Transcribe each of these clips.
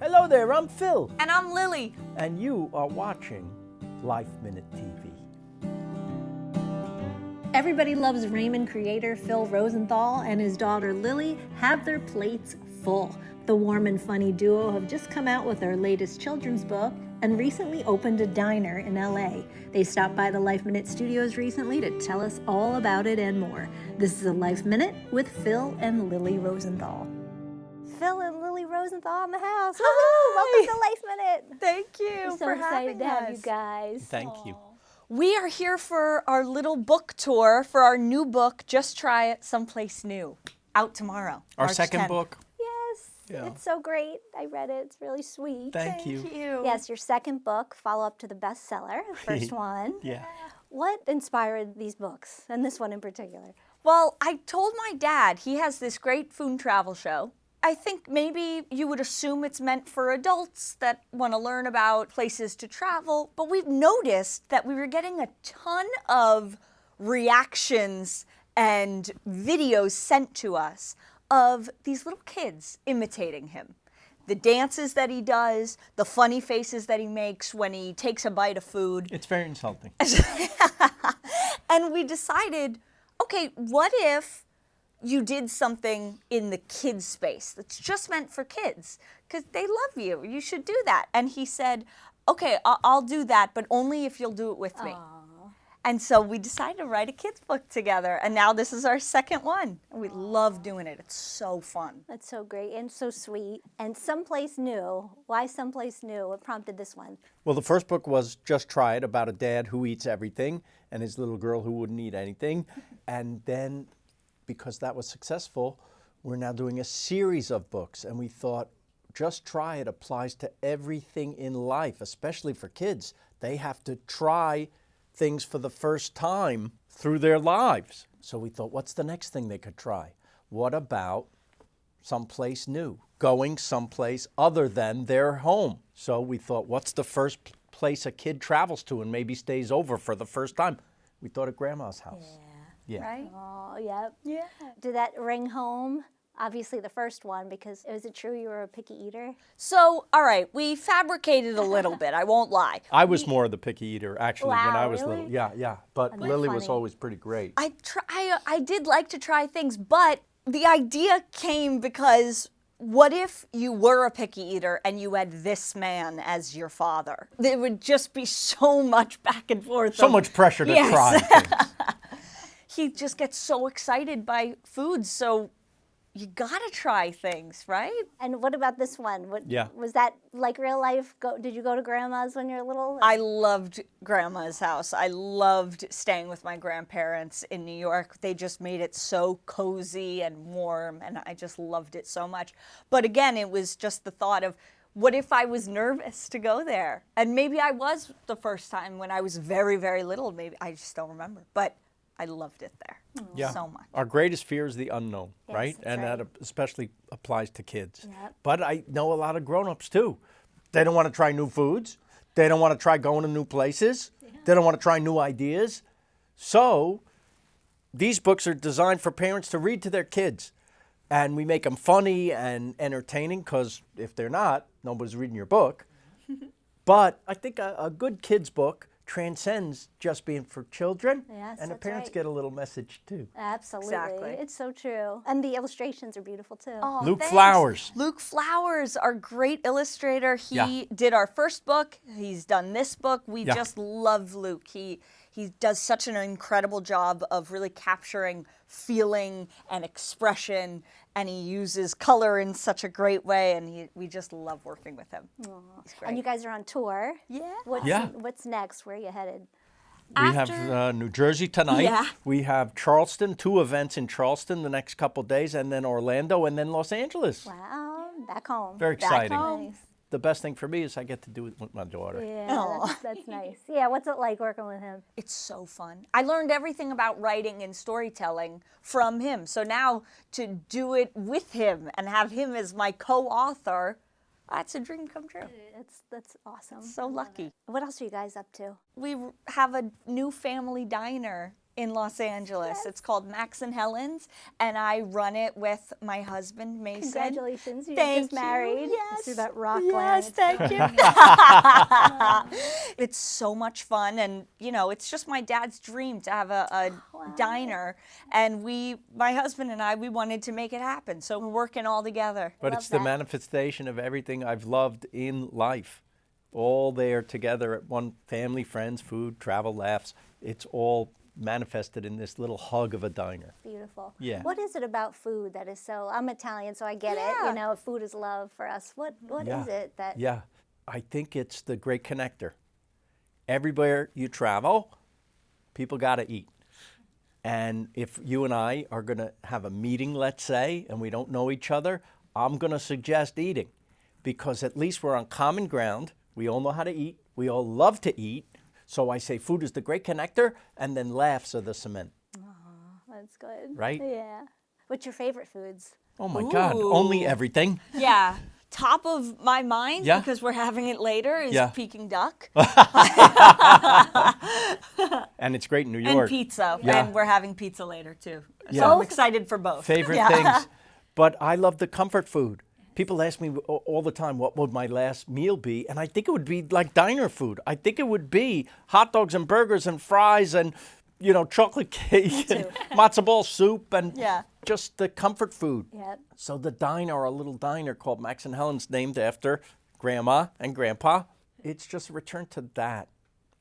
Hello there, I'm Phil. And I'm Lily. And you are watching LifeMinute TV. Everybody loves Raymond creator Phil Rosenthal and his daughter Lily have their plates full. The warm and funny duo have just come out with their latest children's book and recently opened a diner in LA. They stopped by the LifeMinute studios recently to tell us all about it and more. This is a Life Minute with Phil and Lily Rosenthal. Phil and Lily Rosenthal in the house. Woohoo! Welcome to Life Minute. Thank you We're so for excited having to have us. you guys. Thank you. We are here for our little book tour for our new book, Just Try It Someplace New, out tomorrow. Our March second 10th. book. Yes, Yeah. it's so great. I read it. It's really sweet. Thank you. Thank you. Yes, your second book, follow up to the bestseller, the first one. Yeah. What inspired these books, and this one in particular? Well, I told my dad, he has this great food and travel show. I think maybe you would assume it's meant for adults that want to learn about places to travel, but we've noticed that we were getting a ton of reactions and videos sent to us of these little kids imitating him. The dances that he does, the funny faces that he makes when he takes a bite of food. It's very insulting. And we decided, okay, what if you did something in the kids space that's just meant for kids? Because they love you. You should do that. And he said, okay, I'll do that, but only if you'll do it with me. And so we decided to write a kids book together. And now this is our second one. And we love doing it. It's so fun. That's so great and so sweet. And Someplace New. Why Someplace New? What prompted this one? Well, the first book was Just Try It, about a dad who eats everything and his little girl who wouldn't eat anything. And then, because that was successful, we're now doing a series of books. And we thought, Just Try It applies to everything in life, especially for kids. They have to try things for the first time through their lives. So we thought, what's the next thing they could try? What about someplace new? Going someplace other than their home. So we thought, what's the first place a kid travels to and maybe stays over for the first time? We thought of Grandma's house. Yeah. Right? Oh, yep. Yeah. Did that ring home? Obviously the first one, because is it true you were a picky eater? So, all right, we fabricated a little bit. I won't lie. I was more of the picky eater, actually, when I Wow, was really? little. Yeah. But That's Lily was funny. always pretty great. I did like to try things, but the idea came because what if you were a picky eater and you had this man as your father? There would just be so much back and forth. So much pressure to Yes. try things. He just gets so excited by food, so you gotta try things, right? And what about this one? What, Yeah. Was that like real life? Did you go to Grandma's when you were little? I loved Grandma's house. I loved staying with my grandparents in New York. They just made it so cozy and warm, and I just loved it so much. But again, it was just the thought of, what if I was nervous to go there? And maybe I was the first time when I was very, very little. Maybe I just don't remember. But I loved it there so much. Our greatest fear is the unknown, Yes, right? that's And right. that especially applies to kids. Yep. But I know a lot of grown-ups too. They don't want to try new foods. They don't want to try going to new places. They don't want to try new ideas. So these books are designed for parents to read to their kids. And we make them funny and entertaining, because if they're not, nobody's reading your book. But I think a good kid's book transcends just being for children, Yes, and the that's parents right. get a little message too. Absolutely. Exactly. It's so true. And the illustrations are beautiful too. Oh, Luke thanks. Flowers. Luke Flowers, our great illustrator. He Yeah. did our first book. He's done this book. We Yeah. just love Luke. He does such an incredible job of really capturing feeling and expression, and he uses color in such a great way, and we just love working with him. He's great. And you guys are on tour. Yeah. What's next? Where are you headed? We After- have New Jersey tonight. Yeah. We have Charleston, 2 events in Charleston the next couple days, and then Orlando, and then Los Angeles. Wow, back home. Very exciting. home. The best thing for me is I get to do it with my daughter. Yeah, Aw. that's nice. Yeah, what's it like working with him? It's so fun. I learned everything about writing and storytelling from him. So now to do it with him and have him as my co-author, that's a dream come true. That's awesome. So lucky. What else are you guys up to? We have a new family diner in Los Angeles. It's called Max and Helen's, and I run it with my husband, Mason. Congratulations, you Thank just married. you. Yes. Through that rock Yes, land. thank you. It's so much fun, and it's just my dad's dream to have a diner, and my husband and I, we wanted to make it happen, so we're working all together. But Love it's the that. manifestation of everything I've loved in life. All there together at one, family, friends, food, travel, laughs. It's all manifested in this little hug of a diner. Beautiful. Yeah. What is it about food that is so, I'm Italian, so I get it. Food is love for us. What is it that? Yeah, I think it's the great connector. Everywhere you travel, people got to eat. And if you and I are going to have a meeting, let's say, and we don't know each other, I'm going to suggest eating, because at least we're on common ground. We all know how to eat. We all love to eat. So I say food is the great connector, and then laughs are the cement. That's good. Right? Yeah. What's your favorite foods? Oh my God, only everything. Yeah. Top of my mind, Yeah. because we're having it later, is Yeah. Peking duck And it's great in New and York. pizza. Yeah. And we're having pizza later, too. Yeah. So I'm excited for both. Favorite Yeah. things. But I love the comfort food. People ask me all the time, what would my last meal be? And I think it would be like diner food. I think it would be hot dogs and burgers and fries and, chocolate cake and matzo ball soup and just the comfort food. Yep. So the diner, a little diner called Max and Helen's, named after Grandma and Grandpa. It's just a return to that.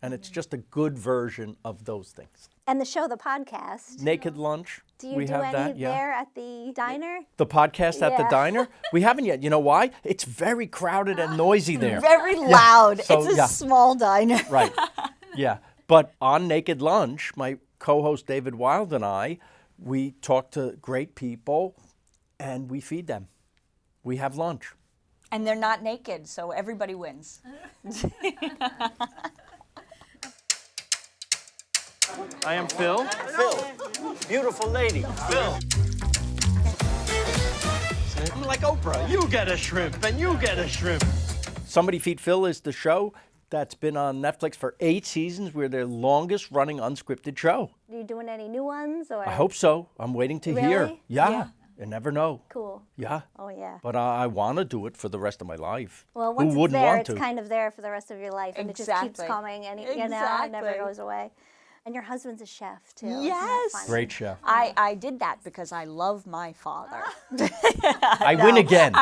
And it's just a good version of those things. And the show, the podcast. Naked Lunch. Do you we do have any that, there at the diner? The podcast at the Yeah. diner? We haven't yet. You know why? It's very crowded and noisy there. Very loud. So, it's a small diner. Right. Yeah. But on Naked Lunch, my co-host David Wild and I, we talk to great people and we feed them. We have lunch. And they're not naked, so everybody wins. I am Phil. Phil. Beautiful lady. Phil. I'm like Oprah. You get a shrimp and you get a shrimp. Somebody Feed Phil is the show that's been on Netflix for 8 seasons. We're their longest running unscripted show. Are you doing any new ones? Or? I hope so. I'm waiting to hear. Really? Yeah. You never know. Cool. Yeah. Oh, yeah. But I want to do it for the rest of my life. Well, once Who it's wouldn't there, want it's to? kind of there for the rest of your life. And it just keeps Exactly. coming. And, it never Exactly. goes away. And your husband's a chef, too. Isn't that Yes. funny? Great chef. I did that because I love my father. I win again.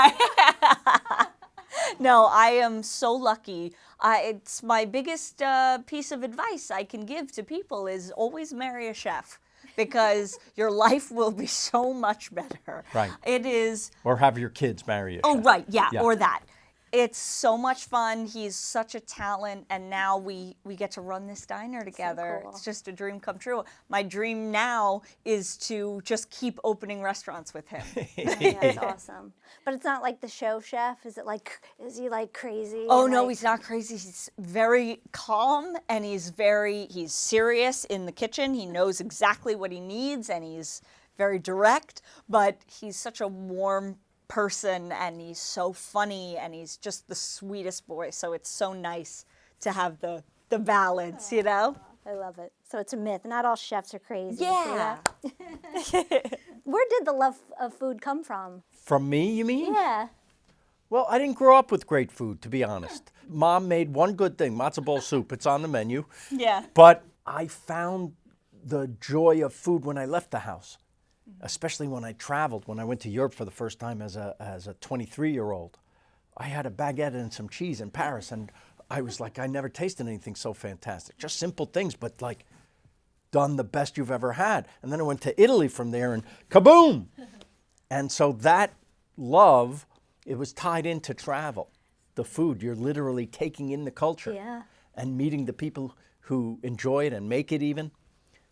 No, I am so lucky. It's my biggest piece of advice I can give to people is always marry a chef, because your life will be so much better. Right. It is. Or have your kids marry a Oh, chef. right. Yeah, Yeah. or that. It's so much fun. He's such a talent, and now we get to run this diner together. cool. It's just a dream come true. My dream now is to just keep opening restaurants with him. That's awesome. But it's not like the show chef. Is he like crazy? Oh and, no, like- he's not crazy. He's very calm, and he's serious in the kitchen. He knows exactly what he needs, and he's very direct, but he's such a warm person, and he's so funny, and he's just the sweetest boy. So it's so nice to have the balance, you know? I love it. So it's a myth. Not all chefs are crazy. See Yeah. that? Where did the love of food come from? From me, you mean? Yeah. Well, I didn't grow up with great food, to be honest. Mom made one good thing, matzo ball soup. It's on the menu. Yeah. But I found the joy of food when I left the house, especially when I traveled. When I went to Europe for the first time as a 23-year-old, I had a baguette and some cheese in Paris, and I was like, I never tasted anything so fantastic. Just simple things, but like done the best you've ever had. And then I went to Italy from there, and kaboom! And so that love, it was tied into travel. The food, you're literally taking in the culture Yeah. and meeting the people who enjoy it and make it even.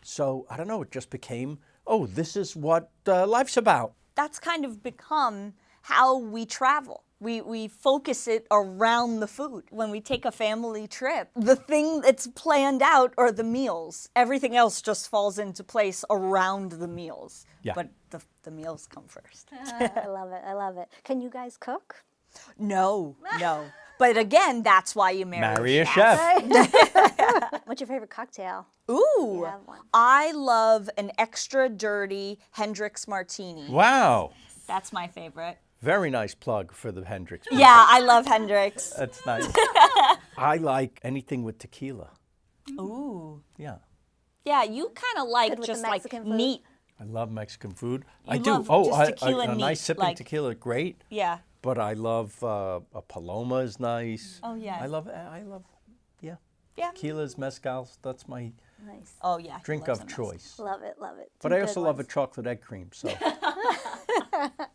So, I don't know, it just became, oh, this is what life's about. That's kind of become how we travel. We focus it around the food. When we take a family trip, the thing that's planned out are the meals. Everything else just falls into place around the meals. Yeah. But the meals come first. I love it. I love it. Can you guys cook? No. But again, that's why you marry Marry a chef. What's your favorite cocktail? Ooh, have one. I love an extra dirty Hendrick's martini. Wow. That's my favorite. Very nice plug for the Hendrix. people. Yeah, I love Hendrick's. That's nice. I like anything with tequila. Ooh. Yeah. Yeah, you kind of like Good with the just like Mexican food? neat. I love Mexican food. I You do. love Oh, just tequila a neat, nice sipping like- tequila, great. Yeah. But I love a Paloma is nice. Oh, yeah. I love, yeah. Yeah. Tequilas, mezcals, that's my Nice. Oh, yeah. he drink loves of a mess. choice. Love it, love it. But Some I good also love a ones. chocolate egg cream. So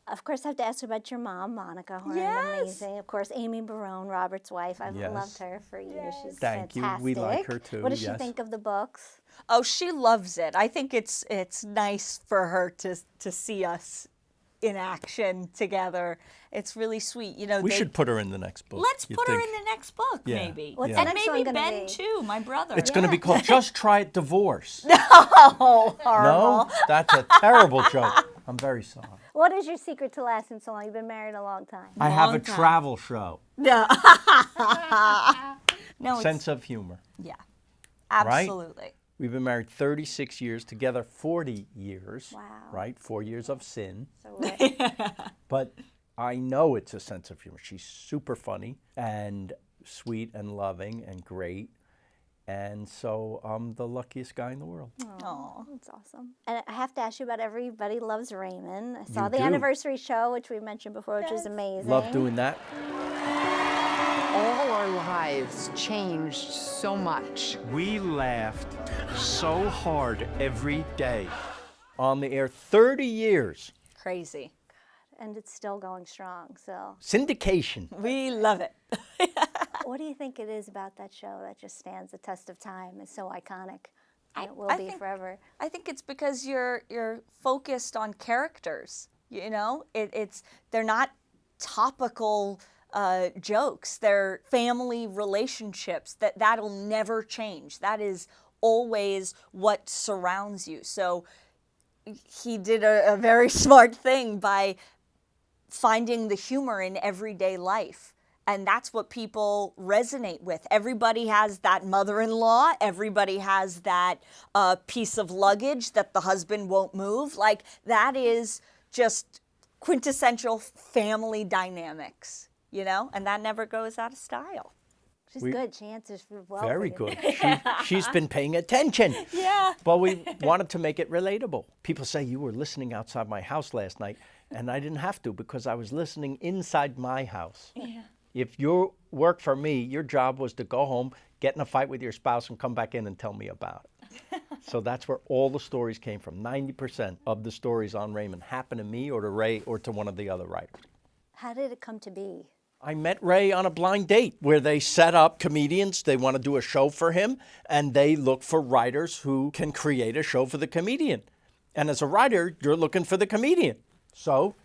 Of course, I have to ask about your mom, Monica Horn. Yes. Amazing. Of course, Amy Barone, Robert's wife. I've Yes. loved her for years. She's Thank you. fantastic. We like her too, What does she yes. think of the books? Oh, she loves it. I think it's nice for her to see us in action together. It's really sweet. You know, we they- should put her in the next book. Let's you put her think? in the next book, Yeah. maybe. What's Yeah. the And next one maybe gonna Ben be? too, my brother. It's going to be called Just Try It Divorce. Oh, horrible. No? That's a terrible joke. I'm very sorry. What is your secret to lasting so long? You've been married a long time. I have a Long time. travel show. No. No, it's, Sense of humor. yeah. Absolutely. We've been married 36 years, together 40 years. Wow. Right? 4 years of sin. So we're- But I know it's a sense of humor. She's super funny and sweet and loving and great. And so I'm the luckiest guy in the world. Aw. That's awesome. And I have to ask you about Everybody Loves Raymond. I saw You the do. anniversary show, which we mentioned before, which was amazing. Love doing that. All our lives changed so much. We laughed so hard every day. On the air 30 years. Crazy. And it's still going strong. So, Syndication. We love it. what do you think it is about that show that just stands the test of time? It's so iconic. And it will I be think- forever. I think it's because you're focused on characters. You know, they're not topical jokes. They're family relationships. That'll never change. That is always what surrounds you. So he did a very smart thing by finding the humor in everyday life. And that's what people resonate with. Everybody has that mother-in-law. Everybody has that piece of luggage that the husband won't move. Like, that is just quintessential family dynamics, you know? And that never goes out of style. She's good. She answers well. for Very you. good. She's been paying attention. Yeah. Well, we wanted to make it relatable. People say you were listening outside my house last night, and I didn't have to because I was listening inside my house. Yeah. If you work for me, your job was to go home, get in a fight with your spouse, and come back in and tell me about it. So that's where all the stories came from. 90% of the stories on Raymond happened to me or to Ray or to one of the other writers. How did it come to be? I met Ray on a blind date where they set up comedians. They want to do a show for him, and they look for writers who can create a show for the comedian. And as a writer, you're looking for the comedian. So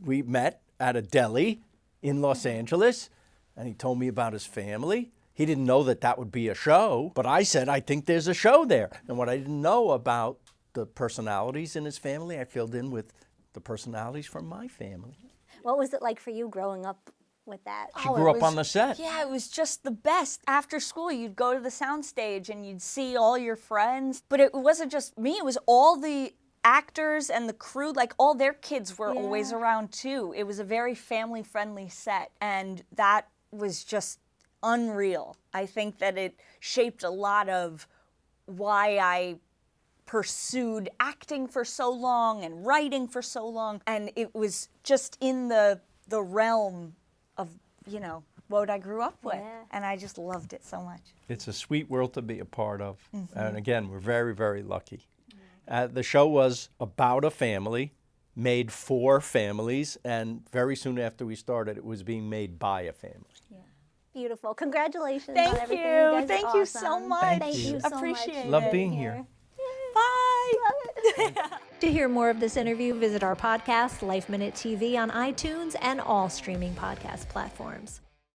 we met at a deli in Los Angeles, and he told me about his family. He didn't know that that would be a show, but I said, I think there's a show there. And what I didn't know about the personalities in his family, I filled in with the personalities from my family. What was it like for you growing up with that? She grew up on the set. Yeah, it was just the best. After school, you'd go to the soundstage and you'd see all your friends. But it wasn't just me, it was all the actors and the crew, like all their kids were always around too. It was a very family-friendly set, and that was just unreal. I think that it shaped a lot of why I pursued acting for so long and writing for so long, and it was just in the realm of, you know, what I grew up with, Yeah. and I just loved it so much. It's a sweet world to be a part of. And again, we're very, very lucky. The show was about a family, made for families, and very soon after we started, it was being made by a family. Beautiful. Congratulations Thank on everything. you. You guys are Thank you so awesome. much. Thank you so Appreciate much. it. Love being here. Bye. To hear more of this interview, visit our podcast, Life Minute TV, on iTunes and all streaming podcast platforms.